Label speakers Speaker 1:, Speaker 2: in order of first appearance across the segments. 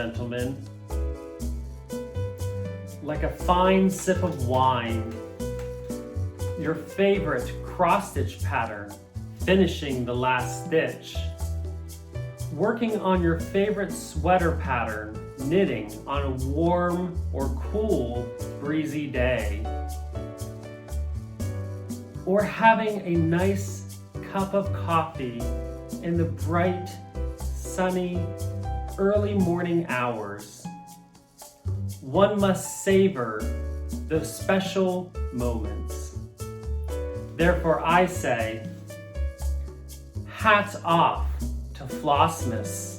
Speaker 1: gentlemen, like a fine sip of wine, your favorite cross-stitch pattern, finishing the last stitch, working on your favorite sweater pattern, knitting on a warm or cool, breezy day, or having a nice cup of coffee in the bright, sunny, early morning hours. One must savor those special moments. Therefore, I say, hats off to Flossmas.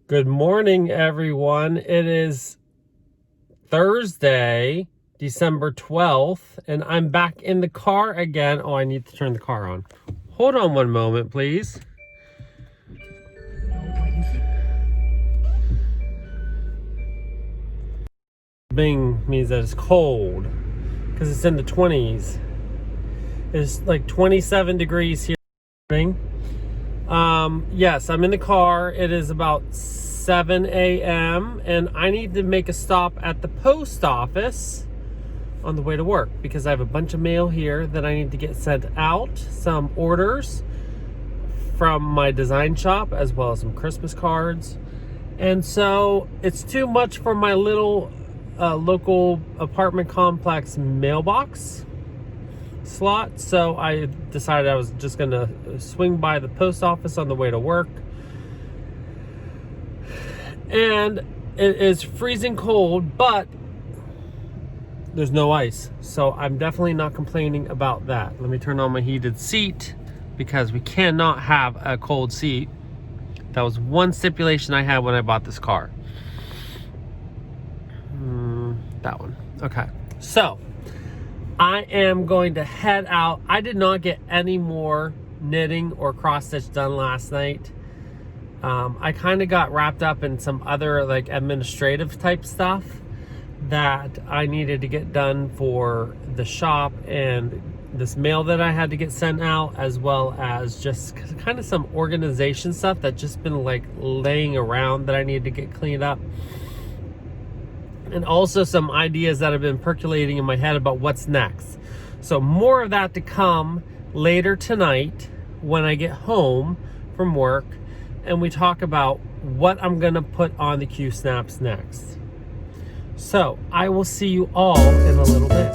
Speaker 1: Good morning, everyone. It is Thursday, December 12th, and I'm back in the car again. Oh, I need to turn the car on. Hold on one moment, please. Bing means that it's cold because it's in the 20s. It's like 27 degrees here. Yes, I'm in the car. It is about 7 a.m. and I need to make a stop at the post office on the way to work because I have a bunch of mail here that I need to get sent out, some orders from my design shop as well as some Christmas cards. And so it's too much for my little local apartment complex mailbox slot, so I decided I was just gonna swing by the post office on the way to work. And it is freezing cold, but there's no ice, so I'm definitely not complaining about that. Let me turn on my heated seat because we cannot have a cold seat. That was one stipulation I had when I bought this car. That one. Okay, so I am going to head out. I did not get any more knitting or cross stitch done last night. I kind of got wrapped up in some other like administrative type stuff that I needed to get done for the shop and this mail that I had to get sent out, as well as just kind of some organization stuff that just been like laying around that I need to get cleaned up. And also some ideas that have been percolating in my head about what's next. So more of that to come later tonight when I get home from work and we talk about what I'm gonna put on the Q-Snaps next. So I will see you all in a little bit.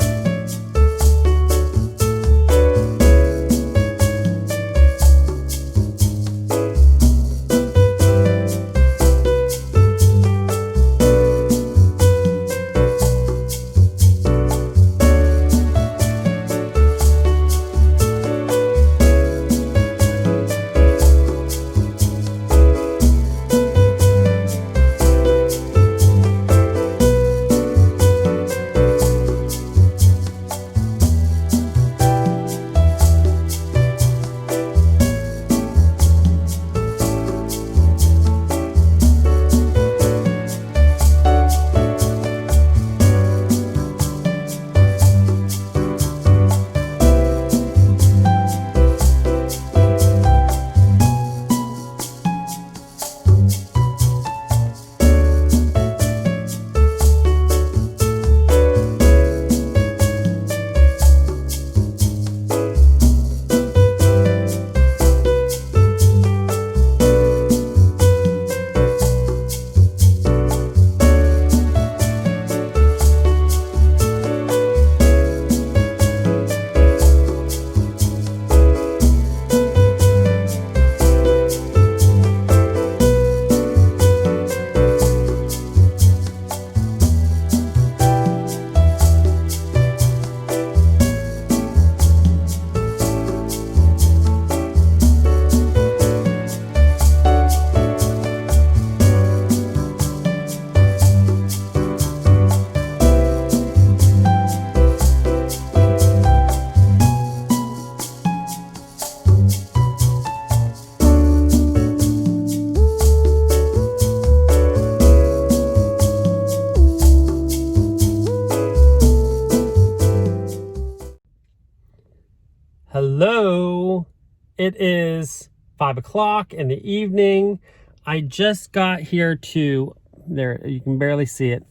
Speaker 1: It is 5 o'clock in the evening. I just got here to, there, you can barely see it,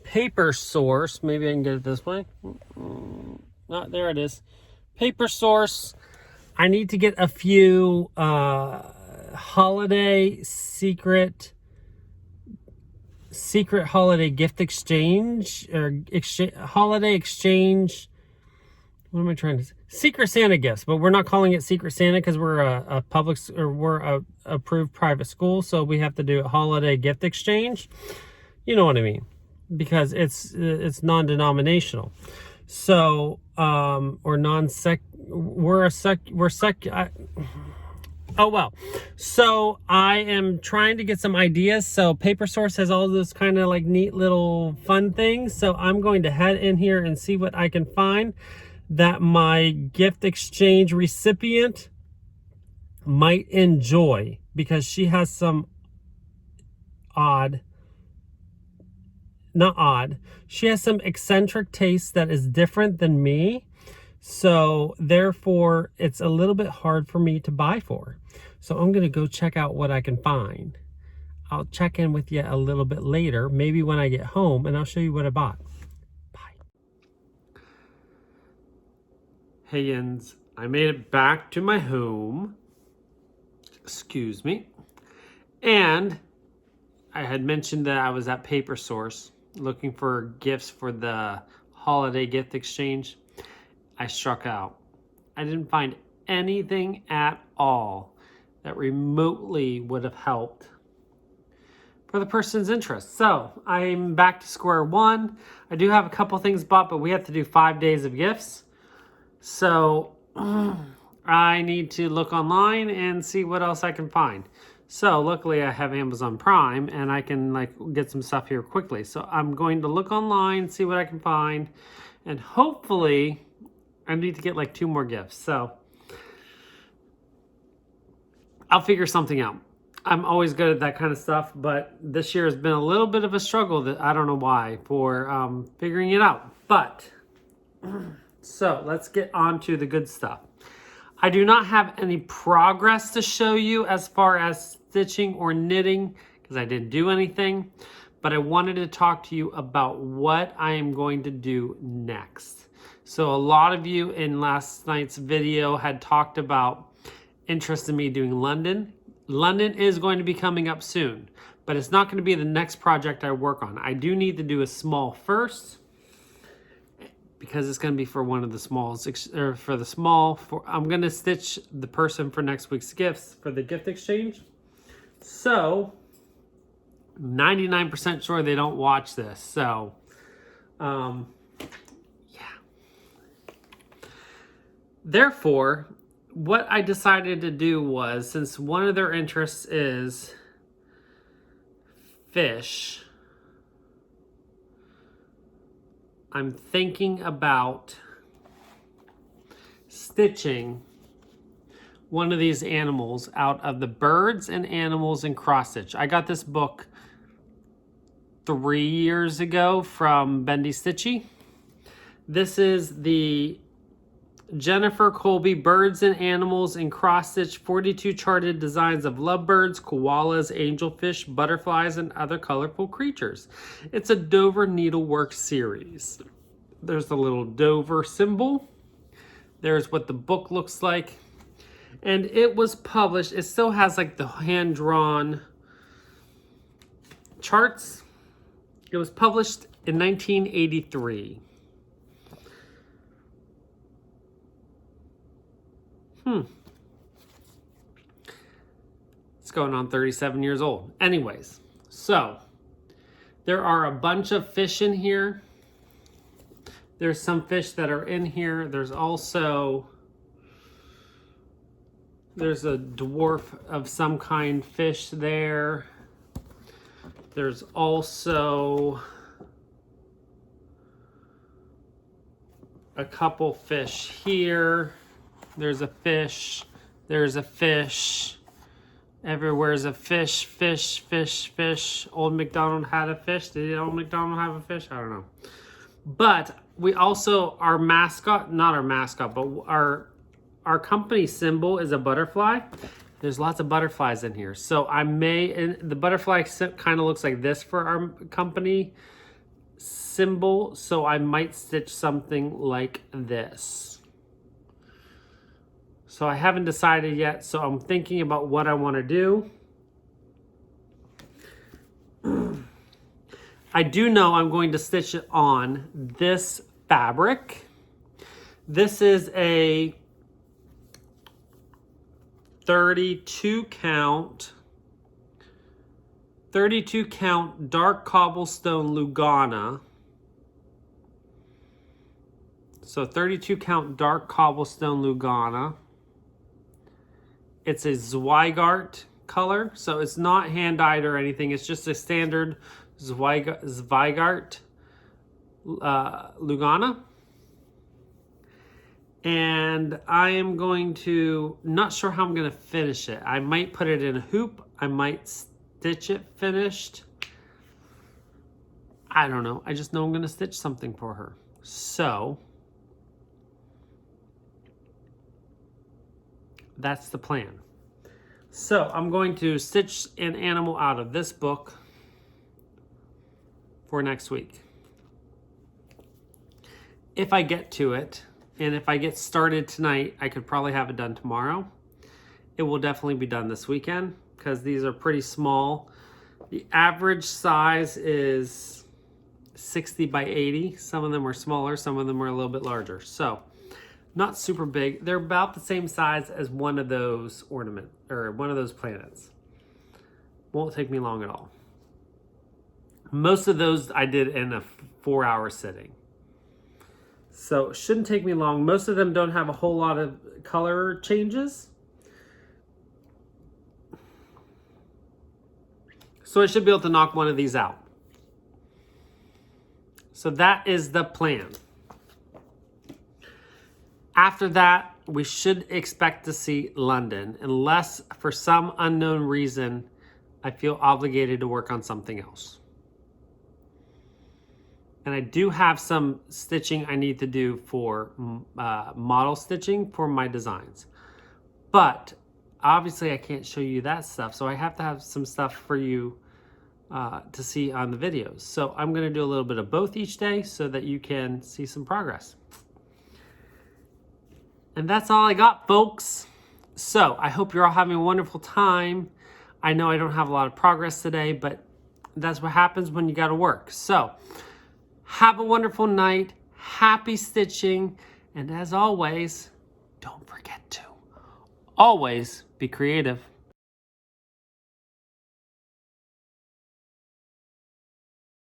Speaker 1: Paper Source. Maybe I can get it this way. Not there it is. Paper Source. I need to get a few holiday secret holiday gift exchange or holiday exchange. What am I trying to say? Secret Santa gifts, but we're not calling it Secret Santa because we're a public, or we're a approved private school, so we have to do a holiday gift exchange. You know what I mean? Because it's non-denominational. So or non-sec. Oh well. So I am trying to get some ideas. So Paper Source has all those kind of like neat little fun things. So I'm going to head in here and see what I can find that my gift exchange recipient might enjoy, because she has some she has some eccentric taste that is different than me. So therefore it's a little bit hard for me to buy for. So I'm going to go check out what I can find. I'll check in with you a little bit later, maybe when I get home, and I'll show you what I bought. Hey Yins, I made it back to my home. Excuse me. And I had mentioned that I was at Paper Source looking for gifts for the holiday gift exchange. I struck out. I didn't find anything at all that remotely would have helped for the person's interest. So I'm back to square one. I do have a couple things bought, but we have to do 5 days of gifts. So I need to look online and see what else I can find. So luckily I have Amazon Prime and I can like get some stuff here quickly. So I'm going to look online, see what I can find, and hopefully I need to get like 2 more gifts. So I'll figure something out. I'm always good at that kind of stuff, but this year has been a little bit of a struggle, that I don't know why, for figuring it out. But so let's get on to the good stuff. I do not have any progress to show you as far as stitching or knitting because I didn't do anything, but I wanted to talk to you about what I am going to do next. So a lot of you in last night's video had talked about interest in me doing London. London is going to be coming up soon, but it's not going to be the next project I work on. I do need to do a small first, because it's going to be for one of the smalls, or for the small. I'm going to stitch the person for next week's gifts for the gift exchange. So 99% sure they don't watch this. So yeah. Therefore, what I decided to do was, since one of their interests is fish, I'm thinking about stitching one of these animals out of the Birds and Animals in Cross Stitch. I got this book 3 years ago from Bendy Stitchy. This is the Jennifer Colby Birds and Animals in Cross Stitch 42 charted designs of lovebirds, koalas, angelfish, butterflies, and other colorful creatures. It's a Dover needlework series. There's the little Dover symbol. There's what the book looks like. And it was published, it still has like the hand-drawn charts. It was published in 1983. It's going on 37 years old. Anyways, so there are a bunch of fish in here. There's some fish that are in here. There's also, there's a dwarf of some kind fish there. There's also a couple fish here. There's a fish. There's a fish. Everywhere's a fish, fish, fish, fish. Old MacDonald had a fish. Did Old MacDonald have a fish? I don't know. But we also, our mascot, not our mascot, but our our company symbol is a butterfly. There's lots of butterflies in here. So I may, and the butterfly kind of looks like this for our company symbol. So I might stitch something like this. So I haven't decided yet. So I'm thinking about what I want to do. I do know I'm going to stitch it on this fabric. This is a 32 count dark cobblestone Lugana. So 32 count dark cobblestone Lugana. It's a Zweigart color, so it's not hand dyed or anything. It's just a standard Zweigart Lugana. And I am going to, not sure how I'm going to finish it. I might put it in a hoop. I might stitch it finished. I don't know. I just know I'm going to stitch something for her. So that's the plan. So I'm going to stitch an animal out of this book for next week. If I get to it, and if I get started tonight, I could probably have it done tomorrow. It will definitely be done this weekend because these are pretty small. The average size is 60 by 80. Some of them are smaller, some of them are a little bit larger. So not super big. They're about the same size as one of those one of those planets. Won't take me long at all. Most of those I did in a 4-hour sitting. So it shouldn't take me long. Most of them don't have a whole lot of color changes. So I should be able to knock one of these out. So that is the plan. After that, we should expect to see London, unless for some unknown reason, I feel obligated to work on something else. And I do have some stitching I need to do for model stitching for my designs. But obviously I can't show you that stuff, so I have to have some stuff for you to see on the videos. So I'm going to do a little bit of both each day so that you can see some progress. And that's all I got, folks. So I hope you're all having a wonderful time. I know I don't have a lot of progress today, but that's what happens when you got to work. So have a wonderful night. Happy stitching. And as always, don't forget to always be creative.